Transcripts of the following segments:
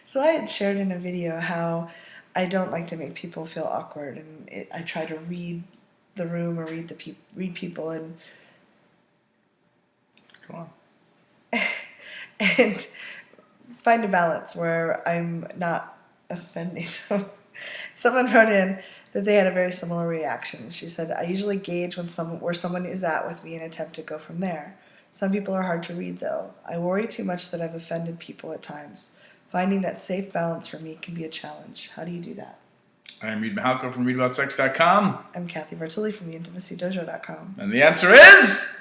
So I had shared in a video how I don't like to make people feel awkward, and I try to read the room or read people Go on. and find a balance where I'm not offending them. Someone wrote in that they had a very similar reaction. She said, "I usually gauge where someone is at with me and attempt to go from there. Some people are hard to read, though. I worry too much that I've offended people at times. Finding that safe balance for me can be a challenge. How do you do that?" I'm Reid Mahalko from ReidAboutSex.com. I'm Cathy Bertoli from theintimacydojo.com. And the answer is...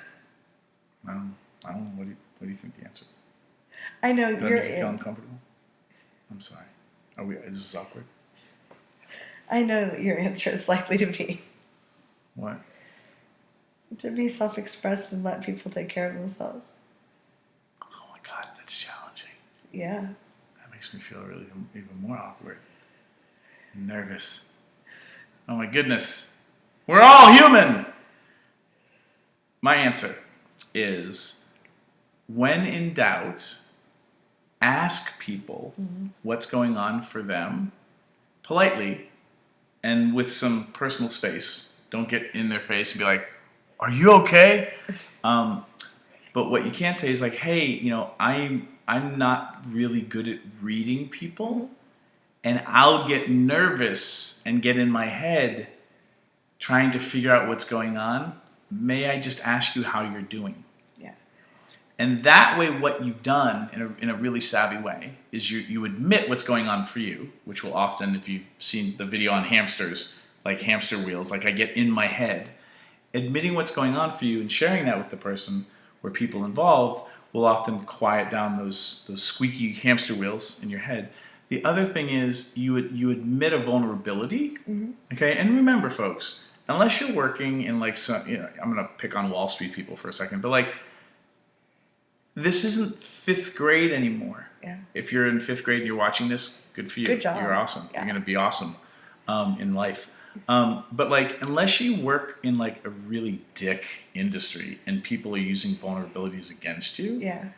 I don't know. What do you think the answer is? I know Does that you're make you feel in. uncomfortable? I'm sorry. Is this awkward? I know your answer is likely to be What? to be self-expressed and let people take care of themselves. Oh my God, that's challenging. Yeah. That makes me feel really even more awkward. Nervous. Oh my goodness. We're all human! My answer is, when in doubt, ask people what's going on for them politely and with some personal space. Don't get in their face and be like, "Are you okay?" But what you can't say is like, "Hey, I'm not really good at reading people, and I'll get nervous and get in my head trying to figure out what's going on. May I just ask you how you're doing?" Yeah. And that way, what you've done in a really savvy way is you admit what's going on for you, which will often, if you've seen the video on hamsters, like hamster wheels, like I get in my head, admitting what's going on for you and sharing that with the person or people involved will often quiet down those squeaky hamster wheels in your head. The other thing is you admit a vulnerability, okay? And remember, folks, unless you're working in like some, I'm gonna pick on Wall Street people for a second, but like, this isn't fifth grade anymore. Yeah. If you're in fifth grade and you're watching this, good for you. Good job. You're awesome. Yeah. You're gonna be awesome in life. But like, unless you work in like a really dick industry and people are using vulnerabilities against you, Yeah.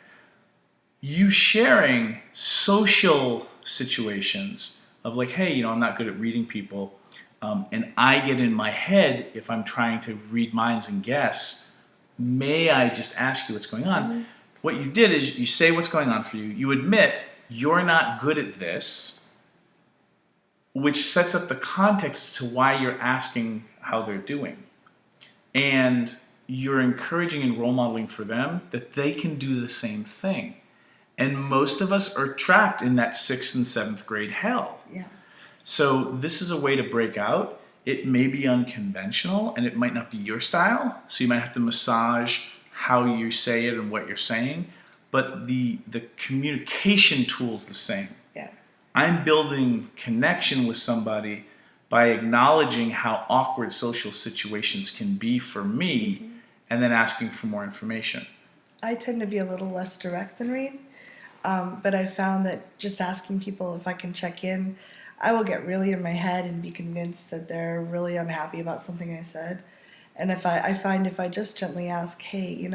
you sharing social situations of like, hey, I'm not good at reading people, and I get in my head if I'm trying to read minds and guess, may I just ask you what's going on? What you did is you say what's going on for you. You admit you're not good at this, which sets up the context as to why you're asking how they're doing. And you're encouraging and role modeling for them that they can do the same thing. And most of us are trapped in that 6th and 7th grade hell. Yeah. So this is a way to break out. It may be unconventional and it might not be your style. So you might have to massage how you say it and what you're saying. But the communication tool is the same. Yeah. I'm building connection with somebody by acknowledging how awkward social situations can be for me and then asking for more information. I tend to be a little less direct than Reid, but I found that just asking people if I can check in, I will get really in my head and be convinced that they're really unhappy about something I said. And I find if I just gently ask, "Hey,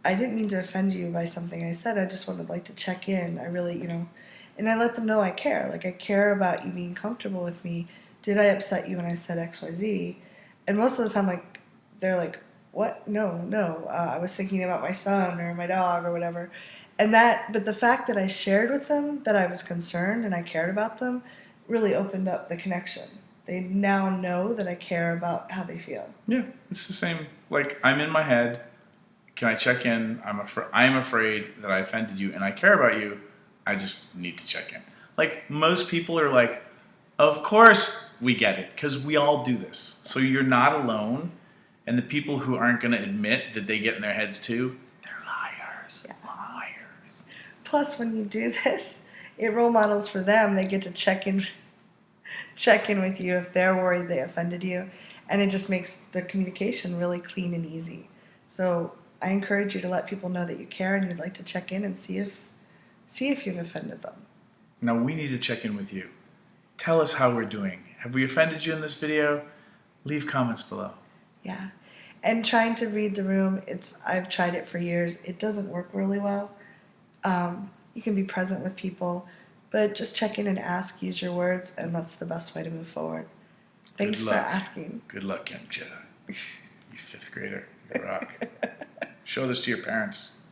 I didn't mean to offend you by something I said. I just would like to check in. I really, and I let them know I care. Like, I care about you being comfortable with me. Did I upset you when I said XYZ?" And most of the time, like, they're like, "What? No. I was thinking about my son or my dog or whatever." But the fact that I shared with them that I was concerned and I cared about them really opened up the connection. They now know that I care about how they feel. Yeah, it's the same. Like, I'm in my head. Can I check in? I'm afraid that I offended you and I care about you. I just need to check in. Like, most people are like, of course we get it, because we all do this. So you're not alone. And the people who aren't going to admit that they get in their heads too, they're liars. Yeah. Liars. Plus, when you do this, it role models for them. They get to check in with you if they're worried they offended you, and it just makes the communication really clean and easy. So I encourage you to let people know that you care and you'd like to check in and see if you've offended them. Now we need to check in with you. Tell us how we're doing. Have we offended you in this video? Leave comments below. Yeah. And trying to read the room, I've tried it for years. It doesn't work really well. You can be present with people, But just check in and ask, use your words, and that's the best way to move forward. Thanks for asking. Good luck, young Jedi. You fifth grader. You rock. Show this to your parents.